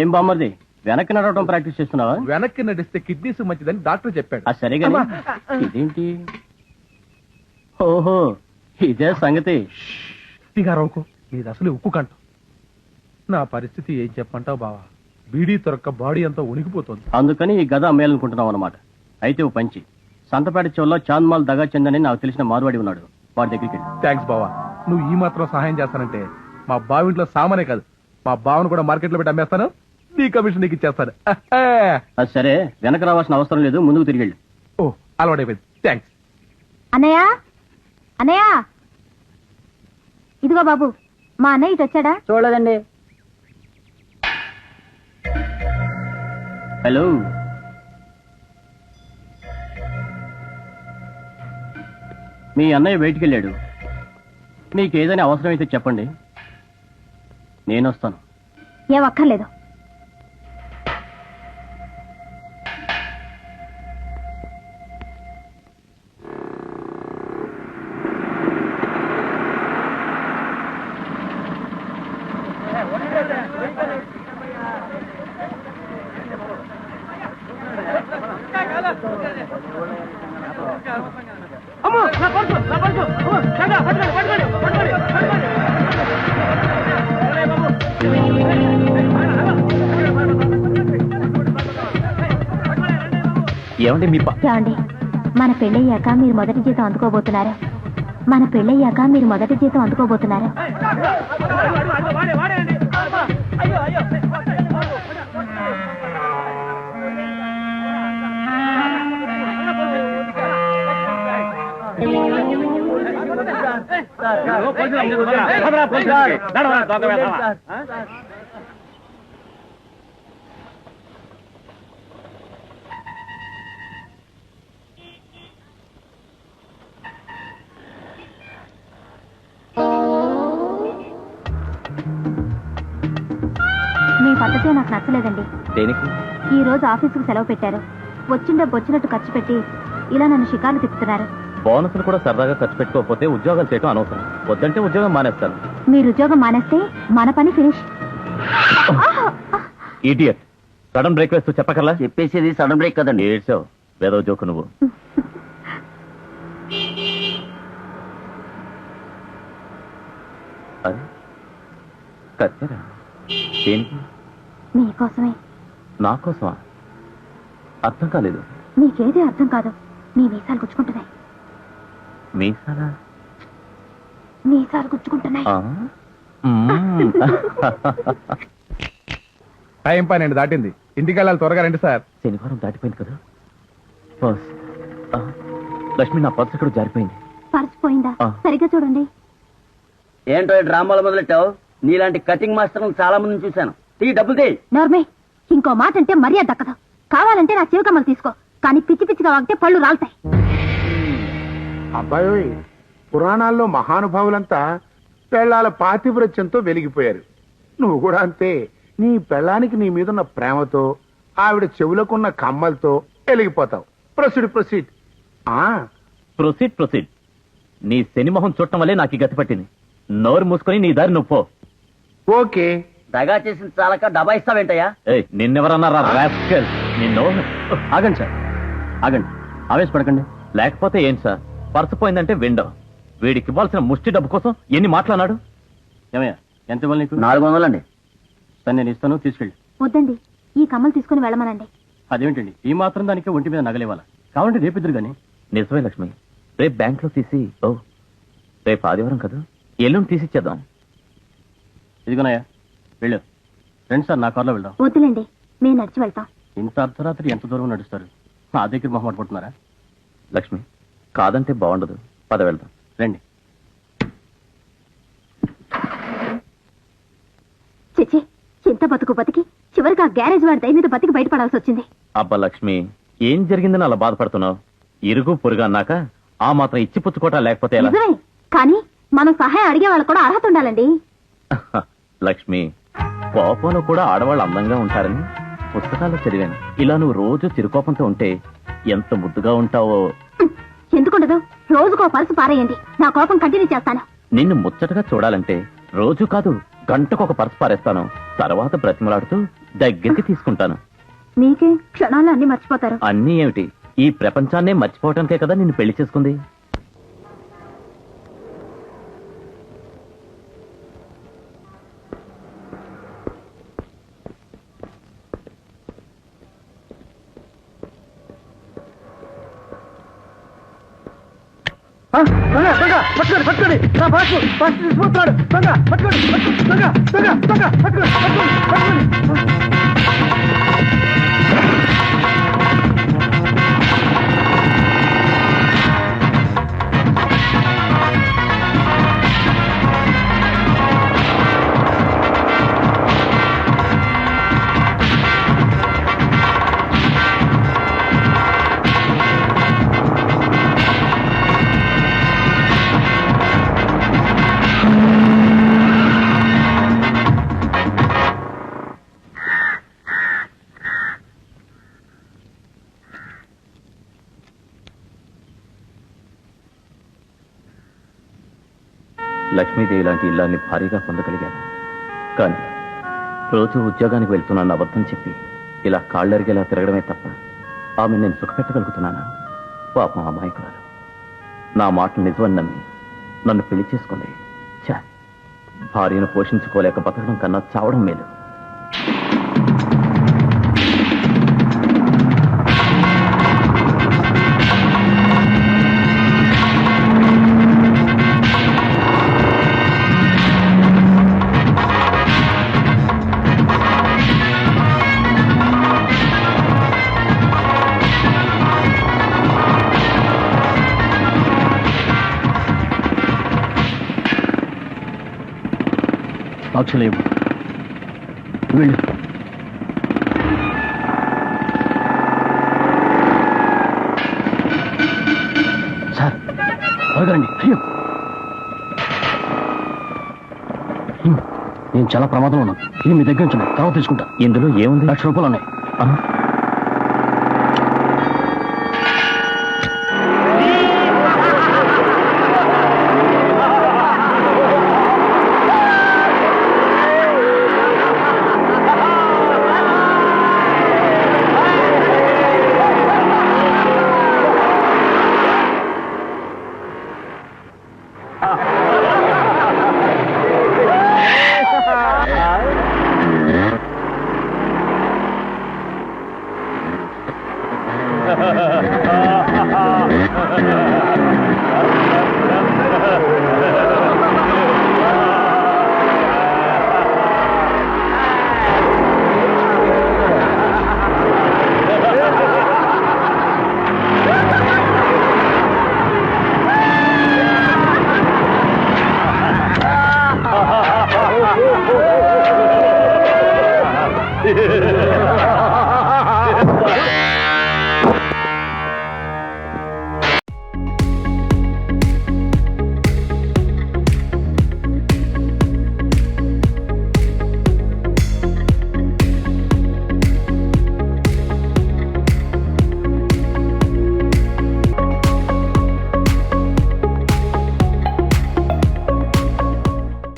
ఏం బామ్మది వెనక్కి నడవటం ప్రాక్టీస్ చేస్తున్నావా? వెనక్కి నడిస్తే కిడ్నీస్ మంచిదని డాక్టర్ చెప్పాడు. సరేగా ఇదేంటి? ఓహో ఇదే సంగతి. రౌకు ఇది అసలు ఉక్కు కంట. నా పరిస్థితి ఏం చెప్పంటావు బావా? బీడీ తొరక్క బాడీ అంతా ఉనికిపోతుంది. అందుకని ఈ గద అమ్మేయాలనుకుంటున్నావు అనమాట. అయితే ఓ పంచి, సంతపేట చెవుల్లో చాంద్మాల్ దగా చందని నాకు తెలిసిన మార్వాడి ఉన్నాడు, వాడి దగ్గరికి వెళ్ళి. థ్యాంక్స్ బావా, నువ్వు ఈ మాత్రం సహాయం చేస్తానంటే మా బావింట్లో సామానే కాదు మా బావను కూడా మార్కెట్లో పెట్టి అమ్మేస్తాను. నీ కమిషన్ నీకు ఇచ్చేస్తాను. అది సరే, వెనక రావాల్సిన అవసరం లేదు, ముందుకు తిరిగి వెళ్ళి. ఓ అలవాటైపోయింది. థ్యాంక్స్. అన్నయ్య అన్నయ్య, ఇదిగో బాబు, మా అన్నయ్య ఇటు వచ్చాడా? చూడలేదండి. హలో, మీ అన్నయ్య బయటికి వెళ్ళాడు. మీకు ఏదైనా అవసరమైతే చెప్పండి, నేను వస్తాను. ఏం అక్కర్లేదు. ఏమండి ఏమండి, మన పెళ్ళయ్యాక మీరు మొదటి జీతం అందుకోబోతున్నారు. మన పెళ్ళయ్యాక మీరు మొదటి జీతం అందుకోబోతున్నారు. మీ పద్ధతే నాకు నచ్చలేదండి. దేనికి? ఈ రోజు ఆఫీసుకు సెలవు పెట్టారు. వచ్చినట్టు ఖర్చు పెట్టి ఇలా నన్ను షికార్లు తిప్పుతున్నారు. బోనస్ను కూడా సరదాగా ఖర్చు పెట్టుకోకపోతే ఉద్యోగాలు చేయటం అనవసరం. వద్దంటే ఉద్యోగం మానేస్తాను. మీరు ఉద్యోగం మానేస్తే మన పని ఫినిష్. ఇడియట్, సడన్ బ్రేక్ వేస్తూ చెప్పకల్లా. చెప్పేసేది సడన్ బ్రేక్ కదండి. ఏడ్చావు, వేదో జోకు నువ్వు. అరే కత్తెరా, దేనికి? మీకోసమే. నా కోసమా? అర్థం కాలేదు. మీకేది అర్థం కాదు. మీ మీసాలు గుచ్చుకుంటున్నాయి. మీసాలా? మీసాలు గుచ్చుకుంటున్నాయి. టైం 12 దాటింది. ఇంటికి వెళ్ళాలి, త్వరగా రండి సార్. శనివారం దాటిపోయింది కదా. లక్ష్మి, నా పర్సు ఇక్కడ జారిపోయింది. పర్సు పోయిందా? సరిగ్గా చూడండి. ఏంటో డ్రామాలు మొదలెట్టావు? నీలాంటి కటింగ్ మాస్టర్ చాలా మందిని చూశాను. డబ్బులు తీ. నోర్మే, ఇంకో మాట అంటే మర్యాద దక్కదు. కావాలంటే నా చివకమ్మలు తీసుకో, కానీ పిచ్చి పిచ్చిగా వాగితే పళ్ళు రాలుతాయి. అబ్బాయి, పురాణాల్లో మహానుభావులంతా పెళ్లాల పాతివ్రత్యంతో వెలిగిపోయారు. నువ్వు కూడా అంతే. నీ పెళ్ళానికి నీ మీదున్న ప్రేమతో, ఆవిడ చెవులకున్న కమ్మలతో వెలిగిపోతావు. Proceed proceed. Proceed proceed. నీ శనిమోహం చూడటం వల్లే నాకు గతి పట్టింది. నోరు మూసుకొని నీ దారి నువ్వు పో. ఓకే. దగా చేసిన చాలక డబ్బా ఇస్తావేంటయ్యా? నిన్నెవరన్నారా రాస్కెల్? నిన్ను. ఆగండి సార్, ఆగండి, ఆవేశపడకండి. లేకపోతే ఏం సార్, పర్సు పోయిందంటే విండో. వీడికి ఇవ్వాల్సిన ముష్టి డబ్బు కోసం ఎన్ని మాట్లాడాడు? ఏమయ్యా, ఎంత ఇవ్వాలి నీకు? 400 అండి. సరే, నేను ఇస్తాను, తీసుకెళ్ళి. వద్దండి, ఈ కమ్మలు తీసుకుని వెళ్ళమనండి. అదేమిటండి, ఈ మాత్రం దానికి ఒంటి మీద నగలేవాలా? కావాలంటే రేపు ఇద్దరు గానీ. నిజమే లక్ష్మి, రేపు బ్యాంక్ లో తీసి. రేపు ఆదివారం కదా, ఎల్లుండి తీసిచ్చేద్దాం. ఇదిగోనయ్యా, వెళ్ళు. రండి సార్, నా కార్లో వెళ్దాం. వద్దులేండి, మేము నడిచి వెళ్తాం. ఇంత అర్ధరాత్రి ఎంత దూరం నడుస్తారు? నా దగ్గర మొహమాట పడుతున్నారా? లక్ష్మి, కాదంటే బాగుండదు, పద వెళ్దాం. రండి. చిచి, ఇంత బతికి చివరికి ఆ గ్యారేజ్ వాడి దయ మీద బతికి బయటపడాల్సి వచ్చింది. అబ్బా లక్ష్మి, ఏం జరిగిందని అలా బాధపడుతున్నావు? ఇరుగు పొరుగు అన్నాక ఆ మాత్రం ఇచ్చి పుచ్చుకోవటం లేకపోతే ఎలా? నిజమే, కానీ మనం సహాయం అడిగే వాళ్ళకు కూడా అర్హత ఉండాలండి. లక్ష్మి, కోపంలో కూడా ఆడవాళ్ళు అందంగా ఉంటారని పుస్తకాల్లో చదివాను. ఇలా నువ్వు రోజు చిరుకోపంతో ఉంటే ఎంత ముద్దుగా ఉంటావో. ఎందుకుండదు? రోజుకో పల్సు పారేయండి, నా కోపం కంటిన్యూ చేస్తాను. నిన్ను ముచ్చటగా చూడాలంటే రోజు కాదు, గంటకు ఒక పర్స్ పారేస్తాను, తర్వాత బ్రతిమలాడుతూ దగ్గరికి తీసుకుంటాను. మీకే క్షణాలు అన్ని మర్చిపోతారు. అన్నీ ఏమిటి, ఈ ప్రపంచాన్నే మర్చిపోవటానికే కదా నిన్ను పెళ్లి చేసుకుంది. పట్టుకోండి పట్టుకోండి నా బాసు బాసు తీసుకుపోతున్నాడు. దొంగ పట్టుకోండి దొంగ దొంగ దొంగ పట్టుకోండి పట్టుకోండి పట్టుకోండి. లక్ష్మీదేవి లాంటి ఇల్లాన్ని భారీగా పొందగలిగాను. కానీ రోజు ఉద్యోగానికి వెళ్తున్నాను అబద్ధం చెప్పి ఇలా కాళ్ళరిగేలా తిరగడమే తప్ప ఆమె నేను సుఖపెట్టగలుగుతున్నానా? పాపం అమాయకురాలు నా మాటలు నిజమని నమ్మి నన్ను పెళ్లి చేసుకుంది. ఛా, భార్యను పోషించుకోలేక బతకడం కన్నా చావడం మేలు. సాక్షులేవు, వెళ్ళు. సార్ త్వరగా రండి. అయ్యో, నేను చాలా ప్రమాదంలో ఉన్నాను. ఇది మీ దగ్గర నుంచి తర్వాత తీసుకుంటా. ఇందులో ఏముంది? 1,00,000 రూపాయలు ఉన్నాయి. Ha ha ha ha!